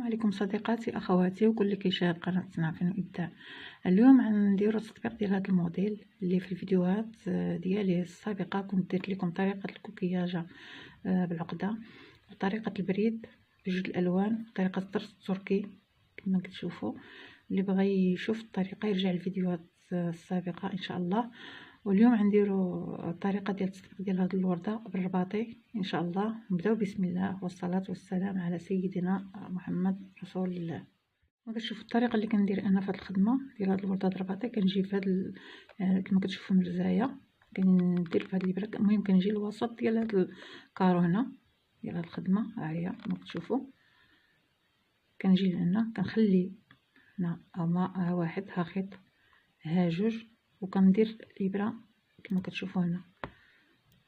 عليكم صديقاتي اخواتي وكل اللي كيشاهد قناه صنع فن وابداع. اليوم غنديروا التطبيق ديال هذا الموديل اللي في الفيديوهات ديالي السابقه كنت درت لكم طريقه الكوكياجه بالعقده وطريقه البريد بجوج الالوان وطريقه الطرز التركي كما كتشوفوا. اللي بغى يشوف الطريقه يرجع للفيديوهات السابقه ان شاء الله. واليوم غنديروا الطريقه ديال التطبيق ديال هذه الورده بالرباطي ان شاء الله. نبداو بسم الله والصلاه والسلام على سيدنا محمد رسول الله. كتشوفوا الطريقه اللي كندير انا في هذه الخدمه ديال هذه الورده الرباطي. كنجي في هذا كما كتشوفوا المرزايه كندير في هذه الابره. المهم كنجي الوسط ديال هذا الكارو هنا ديال هذه الخدمه ها هي كما كتشوفوا. كنجي لهنا كنخلي هنا ها واحد ها خيط ها جوج وكندير الابره كما كتشوفوا هنا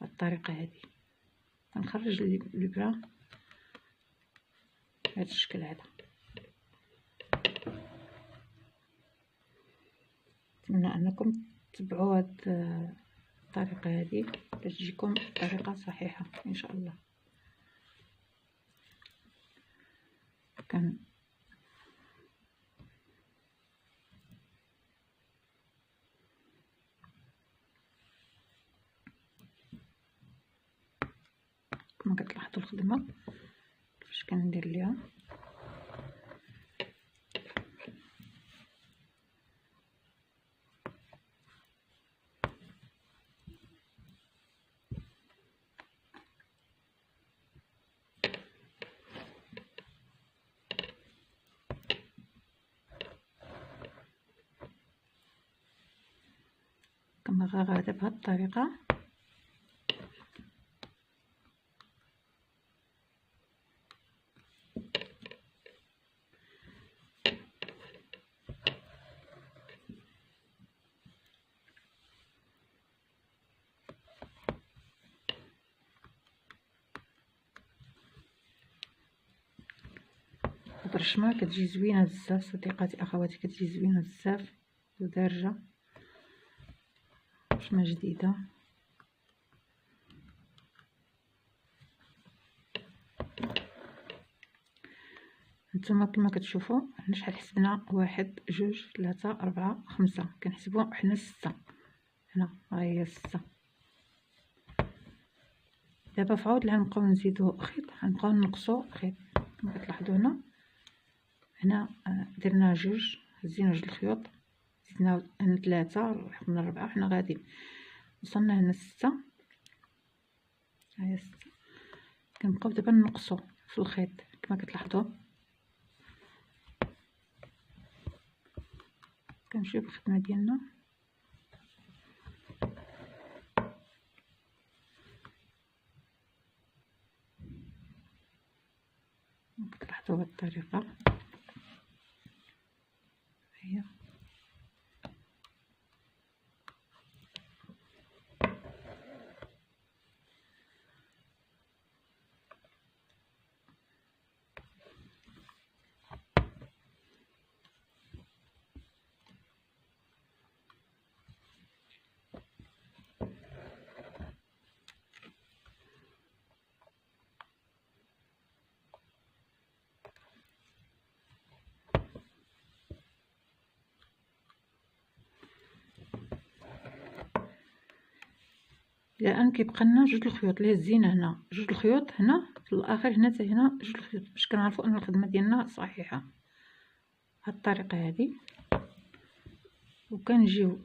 بهذه الطريقه هذه. كنخرج الابره بهذا الشكل هذا. نتمنى انكم تتبعوا هذه الطريقه هذه باش تجيكم طريقه صحيحه ان شاء الله. كما كتلاحظوا الخدمه كيفاش كندير ليها. كما غادا بهذه الطريقه. الرشمه كتجي زوينه بزاف صديقاتي اخواتي، كتجي زوينه بزاف ودارجه رشمه جديده. نتوما كما كتشوفوا حنا شحال حسبنا؟ واحد جوج ثلاثة أربعة خمسة، كنحسبوا حنا ستة. هنا ها هي ستة. دابا في عوض غنبقاو نزيدو خيط غنبقاو نقصو خيط كما كتلاحظوا هنا درنا جوج، هزينا جوج الخيوط، زدنا هنا ثلاثة، حنا أربعة، حنا غادي وصلنا هنا ستة. ها هي ستة. كنبقاو دابا نقصو في الخيط كما كتلاحظوا. كنمشيو بالخدمه ديالنا كتلاحظوا بهذه الطريقه هي. الان كيبقى لنا جوج الخيوط اللي هزينا هنا، جوج الخيوط هنا في الاخر هنا حتى هنا جوج الخيوط باش كنعرفوا ان الخدمه ديالنا صحيحه. بهذه الطريقه هذه وكنجيو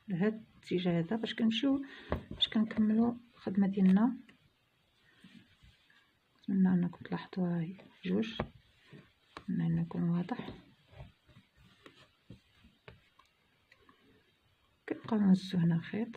لهذا الاتجاه هذا باش كنمشيو باش كنكملوا الخدمه ديالنا. نتمنى انكم تلاحظوا هاي جوج، نتمنى يكون واضح. كنبقاو نهزو هنا خيط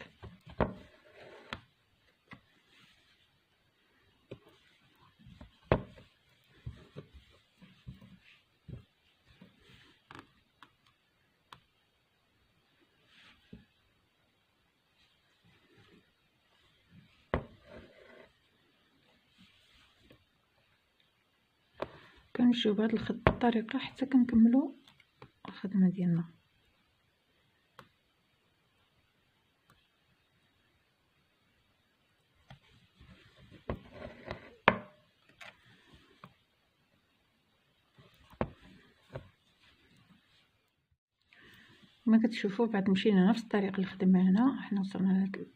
كنمشيو بهذه الطريقه حتى كنكملوا الخدمه ديالنا. كما كتشوفوا بعد مشينا نفس الطريقه اللي خدمنا هنا. حنا وصلنا لهاد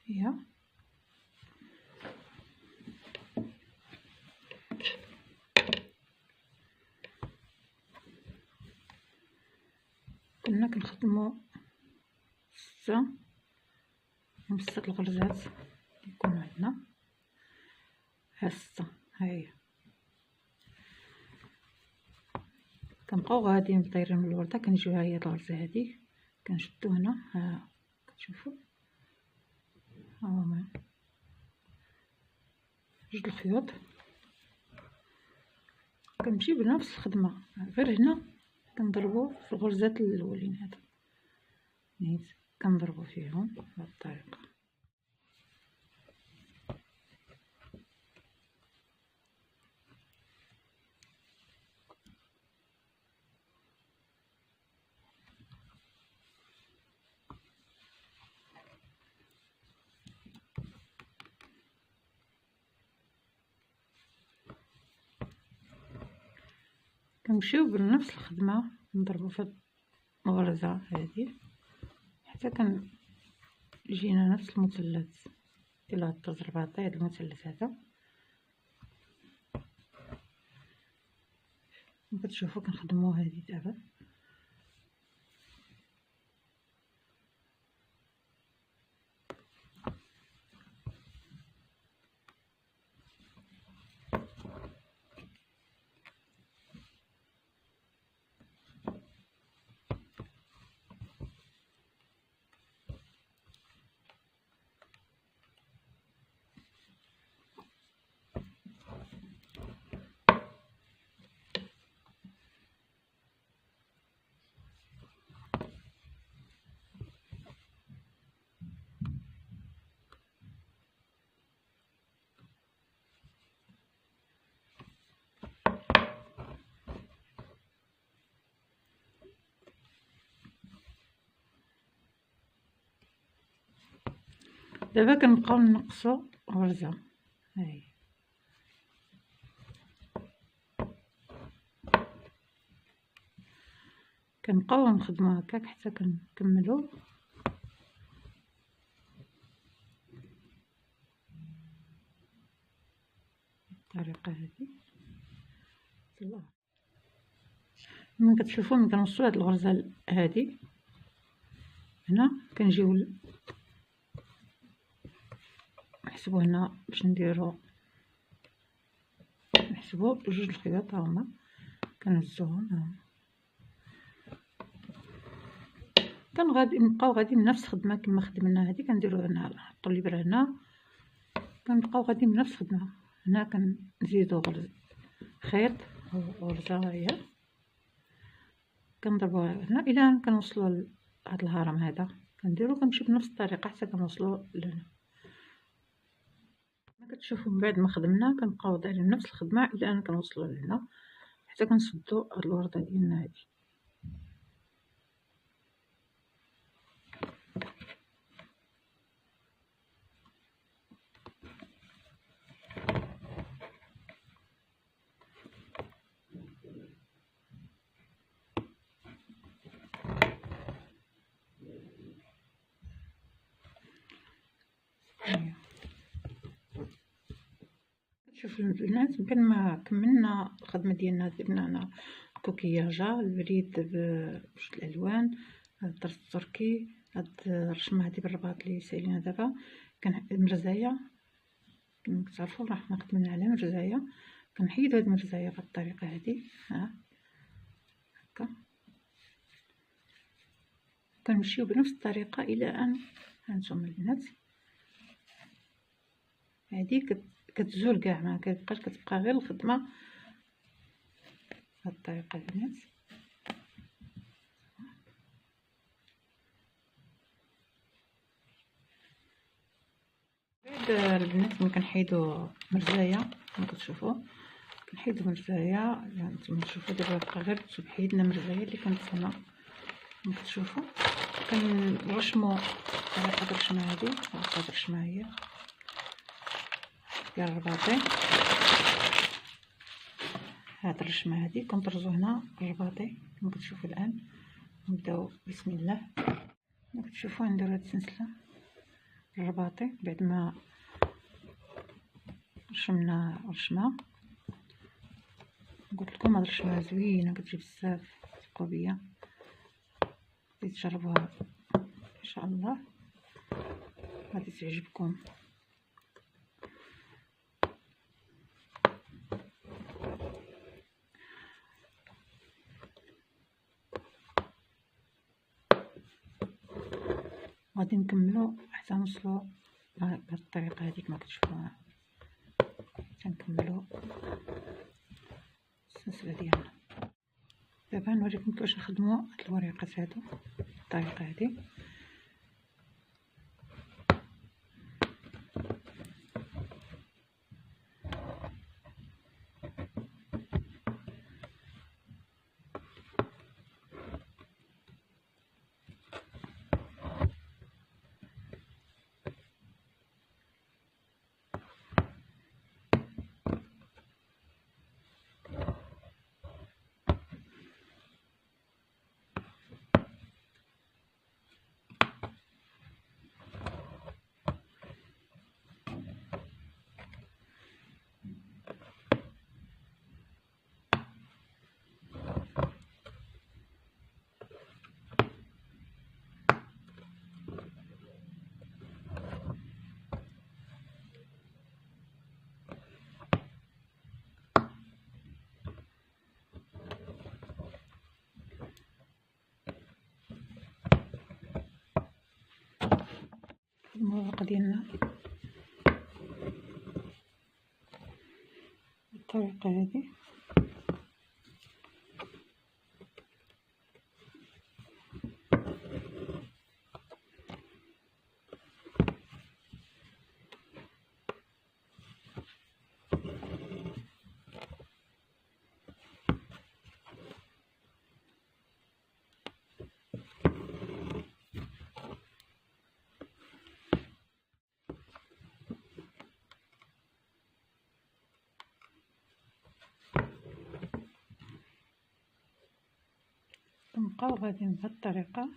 هي كنا كنخدموا 6 الغرزات يكونوا عندنا. ها 6 هاهي كنبقاو غاديين طايرين من الورده. كنجيو ها هي الغرزه هادي كنشدو هنا. ها كتشوفوا ها هما 2 الخيوط. كنمشي بنفس الخدمه غير هنا كنضربو في الغرزات الاولين هذا نيت كنضربو فيهم بهذه الطريقه. كنمشيو بنفس الخدمه نضربو في الغرزه هذه حتى جينا نفس المثلث ديال هاد التزرباطي. هاد المثلث هذا كتشوفوا كنخدموا هذه دابا. دابا كنبقاو نقصوا غرزه هاهي كنبقاو نخدموا هكاك حتى كنكملوا الطريقه هذه. ملي كتشوفوا ملي كنوصلوا هاد الغرزه هذه هنا كنجيو نحسبوا هنا باش نديروا نحسبوا 2 الخيوط هما كنهزوهم. نبقاو غاديين بنفس الخدمه كما خدمنا هذه. كنديروا هنا نحطوا الابره هنا كنبقاو غاديين بنفس الخدمه. هنا كنزيدوا خيط او غرزه هي كنضربوها هنا الى كنوصلوا لهذا الهرم هذا. كنديروا كنمشيو بنفس الطريقه حتى كنوصلوا لهنا. كتشوفوا من بعد ما خدمنا كنبقاو دايرين نفس الخدمه الى ان كنوصلوا لهنا حتى كنسدوا هاد الورده ديالنا هادي. شوفوا البنات بعد ما كملنا الخدمه ديالنا درنا هنا كوكياجه البريد بجوج الالوان. هاد الدرس التركي هاد الرشمه هادي بالرباط اللي سايلينها دابا كان مرزايه كما كتعرفوا راه حنا خدمنا على مرزايه. كنحيدوا هاد المرزايه بهاد الطريقه هادي ها هكا. كنمشيو بنفس الطريقه الى ان هانتوما البنات هادي كتزول كاع ما كتبقاش كتبقى غير الخدمه بهاد الطريقه البنات. بعد البنات ملي كنحيدو مرزايه كما كتشوفوا كنحيدو مرزايه نتوما تشوفوا دابا بقى غير حيدنا مرزايه اللي كانت هنا كما كتشوفوا. كنرشمو على قدر الرشمه هادي على قدر الرشمه هي ديال الرباطي. هاد الرشمه هادي كنطرزو هنا الرباطي كما كتشوفوا الان نبداو بسم الله. كتشوفوا نديرو هاد السلسله الرباطي بعد ما رشمنا رشمه. قلت لكم هاد الرشمه زوينه كتجي بزاف، ثقوا بيا تجربوها ان شاء الله غادي تعجبكم. غادي نكملو حتى نوصلو بهاد الطريقه هذيك ما كتشوفوها. تنكملو السلسله ديالنا. دابا نوريكم كيفاش نخدمو هاد الوريقات هادو بالطريقه هادي. المرقه ديالنا بالطريقه هذه. نبقاو غاديين بهاد الطريقه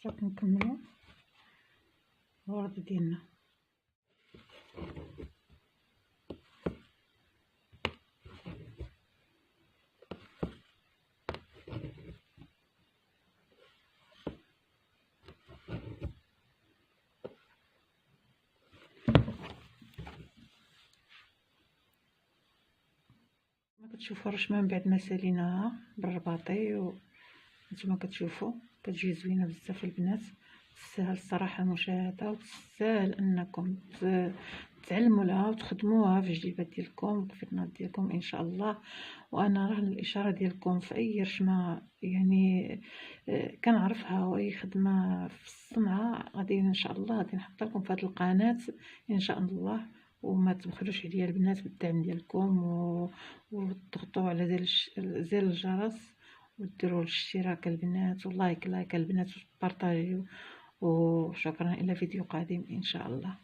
حتى نكملو الورد ديالنا. كتشوفوا الرشمه من بعد ما ساليناها بالرباطي وانتما كتشوفوا كتجي زوينه بزاف البنات. تستاهل الصراحه المشاهده وتستاهل انكم تعلموا لها وتخدموها في الجلبات ديالكم وفي الفطنات ديالكم ان شاء الله. وانا راه الاشاره ديالكم في اي رشمه يعني كنعرفها واي خدمه في الصنعه غادي ان شاء الله غادي نحط لكم في هذه القناه ان شاء الله. وما تبخلوش عليا البنات بالدعم ديالكم وتضغطوا على زر الجرس وديروا الاشتراك البنات ولايك البنات وبارطاجيو. وشكرا الى فيديو قادم ان شاء الله.